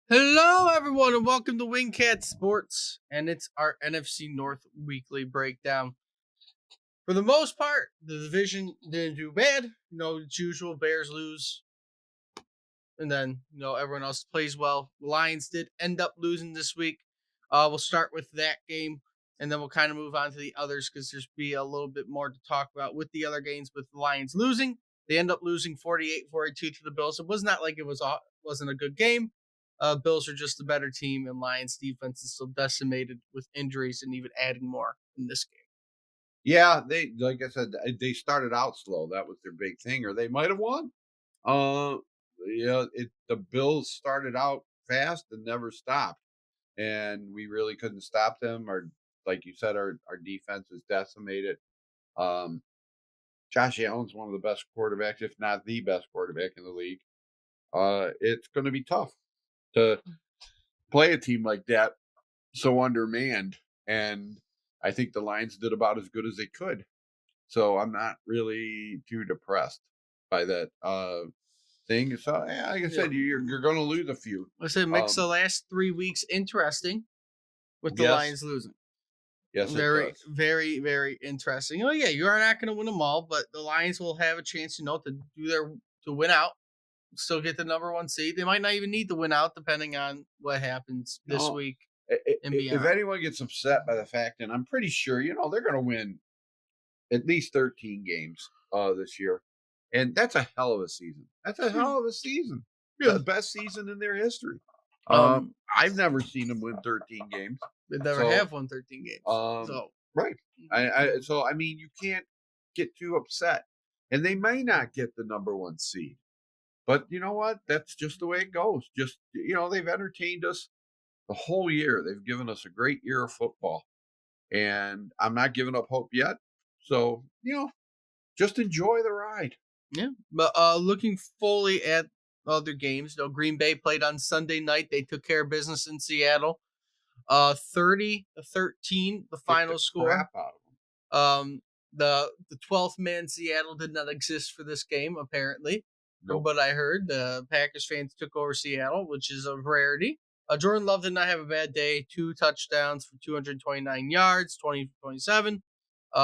Hello, everyone, and welcome to Wingcat Sports, and it's our NFC North weekly breakdown. For the most part, the division didn't do bad. It's usual. Bears lose, and then everyone else plays well. Lions did end up losing this week. We'll start with that game, and then we'll kind of move on to the others because there's be a little bit more to talk about with the other games. With the Lions losing, they end up losing 48-42 to the Bills. It was not like it wasn't a good game. Bills are just a better team, and Lions defense is still decimated with injuries and even adding more in this game. Yeah, they like I said, they started out slow. That was their big thing, or they might have won. Uh, the Bills started out fast and never stopped, and we really couldn't stop them. Or like you said, our defense is decimated. Um, Josh Allen's one of the best quarterbacks, if not the best quarterback in the league. It's going to be tough to play a team like that, so undermanned. And I think the Lions did about as good as they could. So I'm not really too depressed by that thing. So yeah, like I Yeah. said, you're going to lose a few. I said makes the last 3 weeks interesting with the Yes, Lions losing. yes, it Very, does. very, very interesting. Oh yeah, you are not going to win them all, but the Lions will have a chance, to do their to win out, still get the number one seed. They might not even need to win out, depending on what happens this No, week and if beyond. anyone gets upset by the fact, and I'm pretty sure they're going to win at least 13 games this year, and that's a hell of a season. That's a Hmm. hell of a season. Yeah. The best season in their history. Um, I've never seen them win 13 games. they never So have won 13 games. Um, So, right. So I mean, you can't get too upset, and they may not get the number one seed, but you know what? That's just the way it goes. Just they've entertained us the whole year. They've given us a great year of football, and I'm not giving up hope yet. So just enjoy the ride. yeah. But looking fully at other games, Green Bay played on Sunday night. They took care of business in Seattle. 30-13, the Kick the final score. crap out of them. Um, the 12th man Seattle did not exist for this game, apparently. From Nope. what I heard, the Packers fans took over Seattle, which is a rarity. Jordan Love did not have a bad day. 2 touchdowns for 229 yards, 20-27.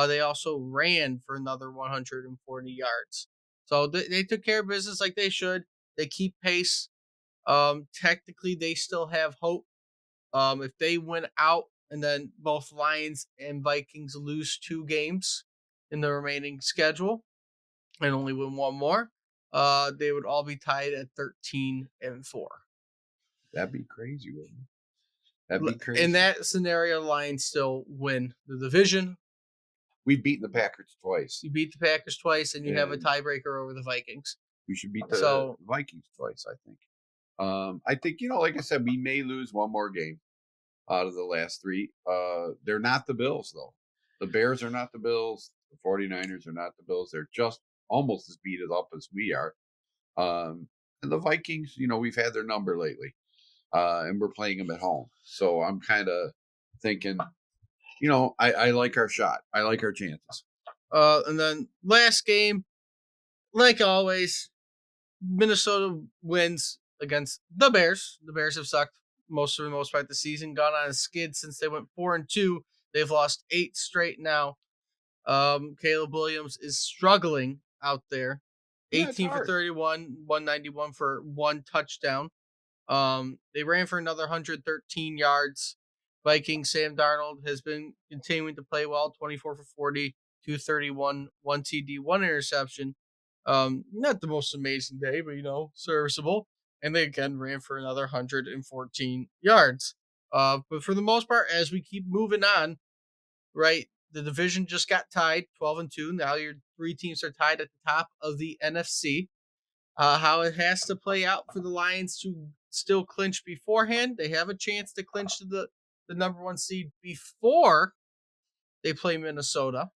They also ran for another 140 yards. So they took care of business like they should. They keep pace. Technically, they still have hope. If they win out and then both Lions and Vikings lose 2 games in the remaining schedule and only win one more, they would all be tied at 13-4. That'd be crazy, wouldn't it? That'd be In crazy. that scenario, Lions still win the division. We've beaten the Packers twice, You beat the Packers twice, and you have a and tiebreaker over the Vikings. we should beat the So Vikings twice, I think. I think, like I said, we may lose one more game out of the last three. They're not the Bills, though. The Bears are not the Bills. The 49ers are not the Bills. They're just almost as beat up as we are. And the Vikings, we've had their number lately, and we're playing them at home. So I'm kind of thinking, I like our shot. I like our chances. and then last game, like always, Minnesota wins against the Bears. The Bears have sucked for the most part this season, gone on a skid since they went 4-2. They've lost 8 straight now. Caleb Williams is struggling out there. Yeah, it's 18 for hard. 31, 191 for 1 touchdown. They ran for another 113 yards. Vikings Sam Darnold has been continuing to play well, 24 for 40, 231, 1 TD, 1 interception. Not the most amazing day, but serviceable. And they again ran for another 114 yards. But for the most part, as we keep moving on, right, the division just got tied 12-2. Now your 3 teams are tied at the top of the NFC. How it has to play out for the Lions to still clinch beforehand. They have a chance to clinch to the number one seed before they play Minnesota.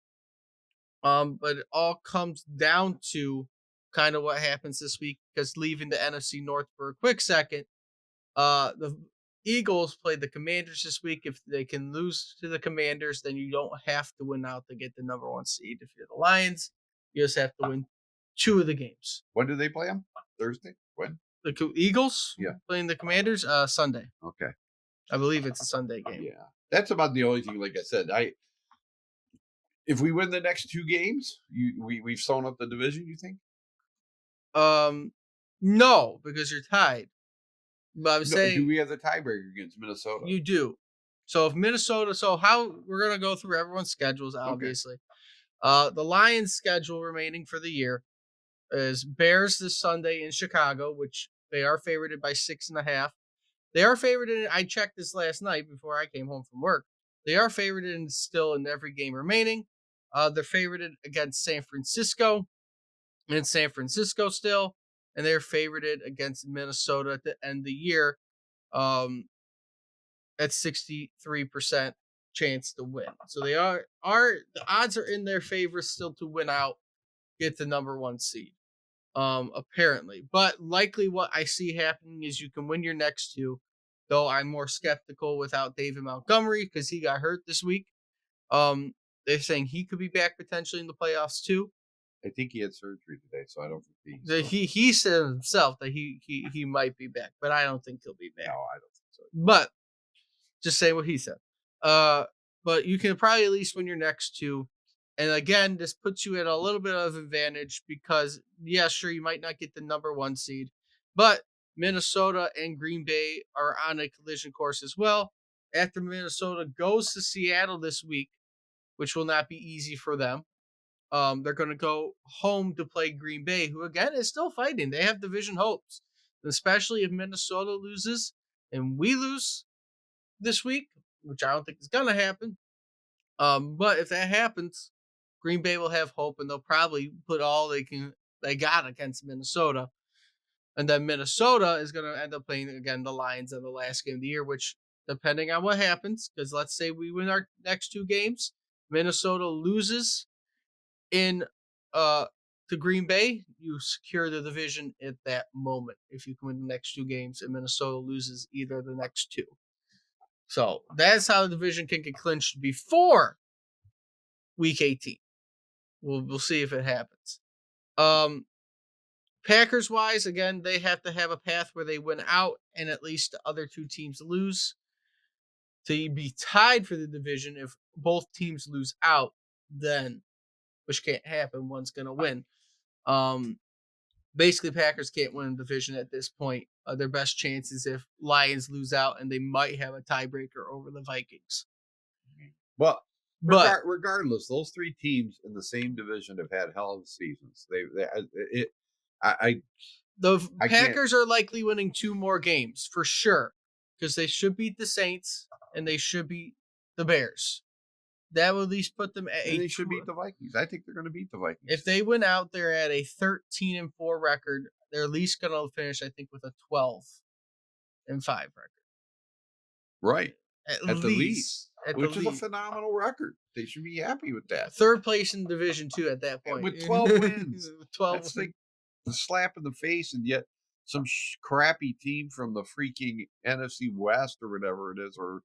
But it all comes down to kind of what happens this week because leaving the NFC North for a quick second, the Eagles play the Commanders this week. If they can lose to the Commanders, then you don't have to win out to get the number one seed. If you're the Lions, you just have to win 2 of the games. When do they play them? Thursday? When? The Eagles Yeah. playing the Commanders Sunday. Okay. I believe it's a Sunday game. Yeah. That's about the only thing. Like I said, I if we win the next 2 games, we've sewn up the division, you think? Um, no, because you're tied. But I'm No, do saying we have the tiebreaker against Minnesota? you do. So if Minnesota, so how we're gonna go through everyone's schedules, Okay. obviously. The Lions' schedule remaining for the year is Bears this Sunday in Chicago, which they are favorited by 6.5. They are favored in. I checked this last night before I came home from work. They are favored in still in every game remaining. They're favored against San Francisco in San Francisco still, and they're favored against Minnesota at the end of the year. Um, at 63% chance to win. So they are the odds are in their favor still to win out, get the number one seed. Apparently. But likely what I see happening is you can win your next two, though I'm more skeptical without David Montgomery because he got hurt this week. Um, they're saying he could be back potentially in the playoffs too. I think he had surgery today, so I don't think he's still. He said himself that he might be back, but I don't think he'll be No, back. I don't think so. But just say what he said. Uh, but you can probably at least win your next two. And again, this puts you at a little bit of advantage because, yeah, sure, you might not get the number one seed, but Minnesota and Green Bay are on a collision course as well. After Minnesota goes to Seattle this week, which will not be easy for them. They're going to go home to play Green Bay, who again is still fighting. They have division hopes, especially if Minnesota loses and we lose this week, which I don't think is going to happen. But if that happens, Green Bay will have hope, and they'll probably put all they got against Minnesota, and then Minnesota is going to end up playing again the Lions in the last game of the year. Which, depending on what happens, because let's say we win our next two games, Minnesota loses in uh to Green Bay, you secure the division at that moment. If you can win the next two games, and Minnesota loses either of the next two. So that's how the division can get clinched before week 18. We'll see if it happens. Um, Packers wise, again, they have to have a path where they win out and at least the other two teams lose to be tied for the division. If both teams lose out, then which can't happen, one's gonna win. Um, Basically, Packers can't win a division at this point. Their best chance is if Lions lose out, and they might have a tiebreaker over the Vikings. Well, But regardless, those 3 teams in the same division have had hell of seasons. It I the I can't. Packers are likely winning two more games for sure because they should beat the Saints and they should beat the Bears. That will at least put them at And a they should beat two. the Vikings. I think they're going to beat the Vikings. If they win out, they're at a 13-4 record. They're at least going to finish, I think, with a 12-5 record. Right. At the least, At which the is a least. phenomenal record. They should be happy with that. Third place in Division Two at that point With 12 wins. 12 That's like the slap in the face, and yet some crappy team from the freaking NFC West or whatever it is, or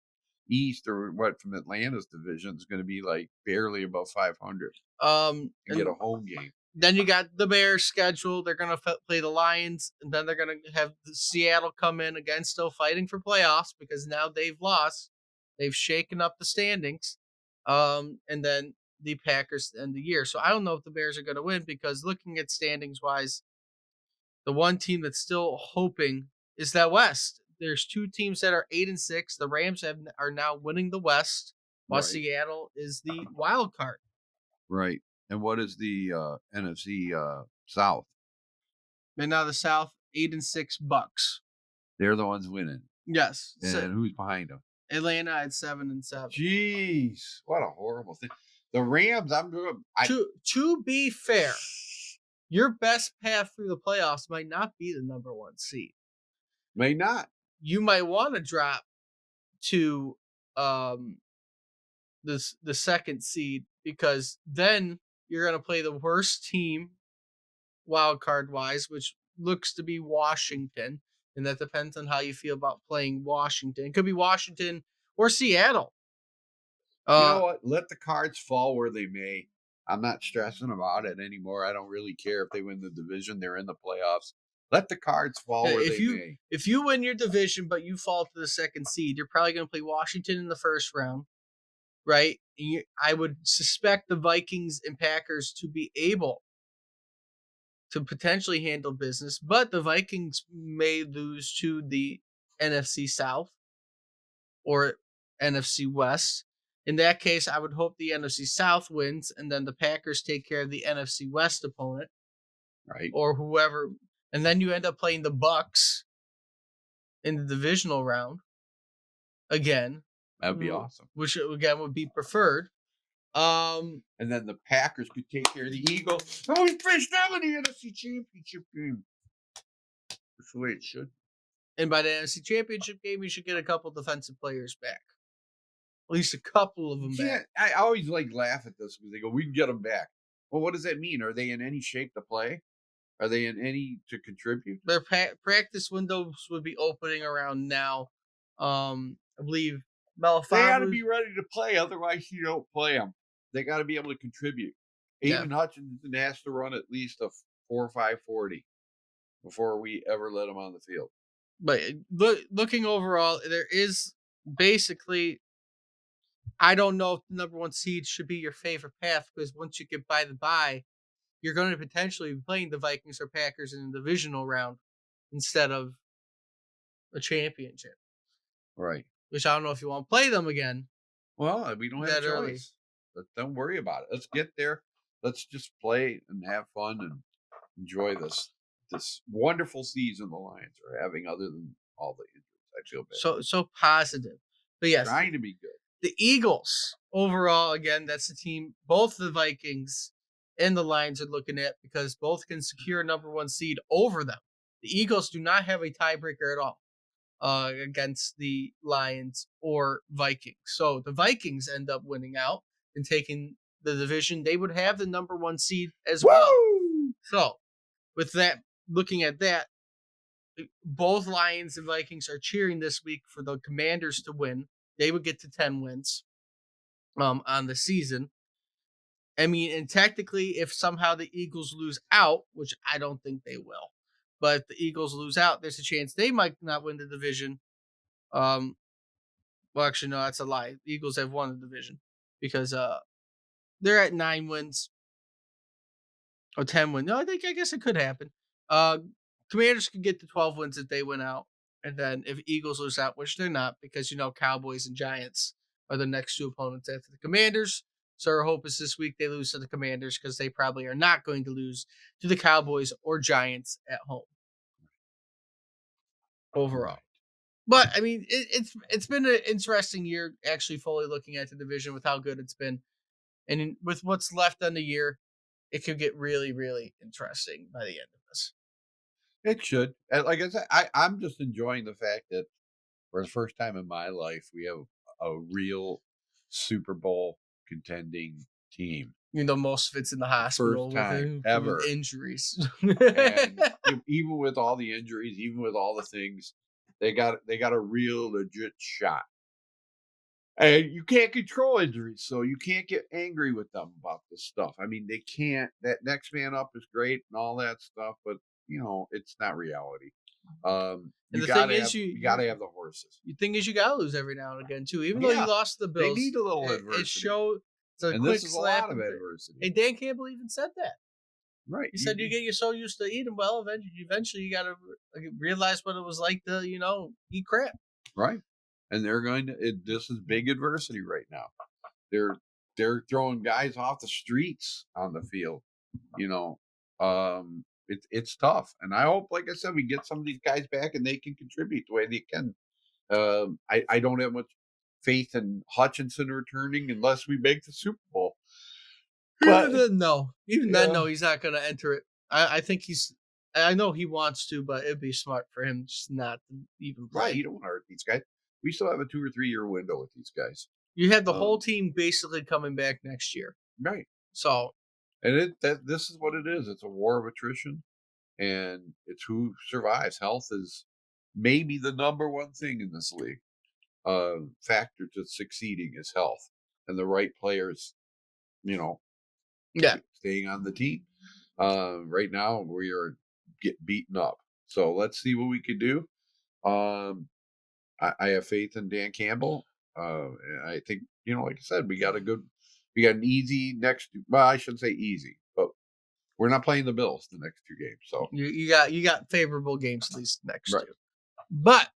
East or what from Atlanta's division is going to be like barely above 500 and get a home game. Then you got the Bears schedule. They're going to play the Lions, and then they're going to have Seattle come in again, still fighting for playoffs because now they've lost. They've shaken up the standings. And then the Packers end the year. So I don't know if the Bears are going to win because looking at standings wise, the one team that's still hoping is that West. There's two teams that are 8-6. The Rams are now winning the West, while Right. Seattle is the wild card. Right. And what is the NFC South? And now the South, 8-6 Bucks. They're the ones winning. Yes. And So who's behind them? Atlanta at 7-7. Jeez, what a horrible thing. The Rams, I'm good. To be fair, your best path through the playoffs might not be the number one seed. May not. You might want to drop to the second seed because then you're going to play the worst team wild card wise, which looks to be Washington, and that depends on how you feel about playing Washington. It could be Washington or Seattle. You know what? Let the cards fall where they may. I'm not stressing about it anymore. I don't really care if they win the division. They're in the playoffs. Let the cards fall where If they you may. if you win your division but you fall to the second seed, you're probably going to play Washington in the first round, right? I would suspect the Vikings and Packers to be able to potentially handle business, but the Vikings may lose to the NFC South or NFC West. In that case, I would hope the NFC South wins and then the Packers take care of the NFC West opponent Right? or whoever, and then you end up playing the Bucks in the divisional round again, That'd be awesome. which again would be preferred. Um, And then the Packers could take care of the Eagles. Oh, we faced them in the NFC Championship game. That's the way it should. and by the NFC Championship game, you should get a couple defensive players back, at least a couple of You them back. can't. I always like laugh at this because they go, "We can get them back." Well, what does that mean? Are they in any shape to play? Are they in any to contribute? Their practice windows would be opening around now. I believe They got to Melifonwu, be ready to play, otherwise you don't play them. They got to be able to contribute. yeah, Aiden Hutchinson has to run at least a 4.5 40 before we ever let him on the field. but looking overall, there is basically. I don't know if the number one seed should be your favorite path because once you get by the bye, you're going to potentially be playing the Vikings or Packers in the divisional round instead of a championship. Right. Which I don't know if you want to play them again Well, we don't have a that early. choice. Don't worry about it. Let's get there. Let's just play and have fun and enjoy this wonderful season the Lions are having, other than all the injuries. I feel bad. So positive. But yes, Trying to be good. the Eagles overall, again, that's the team both the Vikings and the Lions are looking at because both can secure number one seed over them. The Eagles do not have a tiebreaker at all against the Lions or Vikings. So the Vikings end up winning out and taking the division. They would have the number one seed as well. Woo! So with that, looking at that, both Lions and Vikings are cheering this week for the Commanders to win. They would get to 10 wins on the season. I mean, and technically, if somehow the Eagles lose out, which I don't think they will, but if the Eagles lose out, there's a chance they might not win the division. Um, well, actually, no, that's a lie. The Eagles have won the division because they're at 9 wins or 10 wins. No, I guess it could happen. Uh, Commanders could get to 12 wins if they win out, and then if Eagles lose out, which they're not, because Cowboys and Giants are the next two opponents after the Commanders. So our hope is this week they lose to the Commanders because they probably are not going to lose to the Cowboys or Giants at home overall. Right. But I mean, it's been an interesting year actually fully looking at the division with how good it's been, and with what's left on the year, it could get really really interesting by the end of this. It should. And like I said, I'm just enjoying the fact that for the first time in my life, we have a real Super Bowl contending team. Most of it's in the First hospital time with ever. injuries. And even with all the injuries, even with all the things, they got a real legit shot. And you can't control injuries, so you can't get angry with them about this stuff. I mean, they can't. That next man up is great and all that stuff, but it's not reality. And You the thing gotta is, have you gotta have the horses. you thing is you gotta lose every now and again too. Even though you Yeah, lost the they Bills, need a little it adversity, showed it's a and this quick is a slap. lot of adversity. Hey, Dan Campbell even said that. Right? He said you get you so used to eating well, eventually you gotta realize what it was like to eat crap. right, and they're going to. This is big adversity right now. They're they're throwing guys off the streets on the field. You know, it's tough, and I hope, like I said, we get some of these guys back and they can contribute the way they can. I don't have much faith in Hutchinson returning unless we make the Super Bowl. Even But then, no. Even then, yeah, no. He's not gonna enter it. I think he's. I know he wants to, but it'd be smart for him just not to even right. play. You don't want to hurt these guys. We still have a 2 or 3 year window with these guys. You have the whole Um, team basically coming back next year. right, So and this is what it is. It's a war of attrition, and it's who survives. Health is maybe the number one thing in this league. Factor to succeeding is health and the right players, you know, yeah, staying on the team. Right now we are get beaten up. So let's see what we can do. Um, I have faith in Dan Campbell. And I think, like I said, we got an easy next. Well, I shouldn't say easy, but we're not playing the Bills the next 2 games. So You got favorable games at least next right, two. But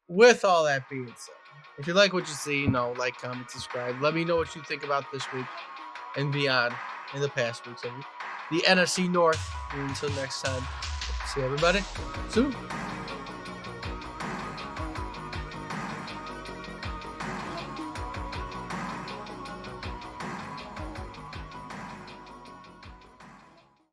with all that being said, if you like what you see, like, comment, subscribe. Let me know what you think about this week and beyond in the past weeks of the NFC North. And until next time, see everybody soon.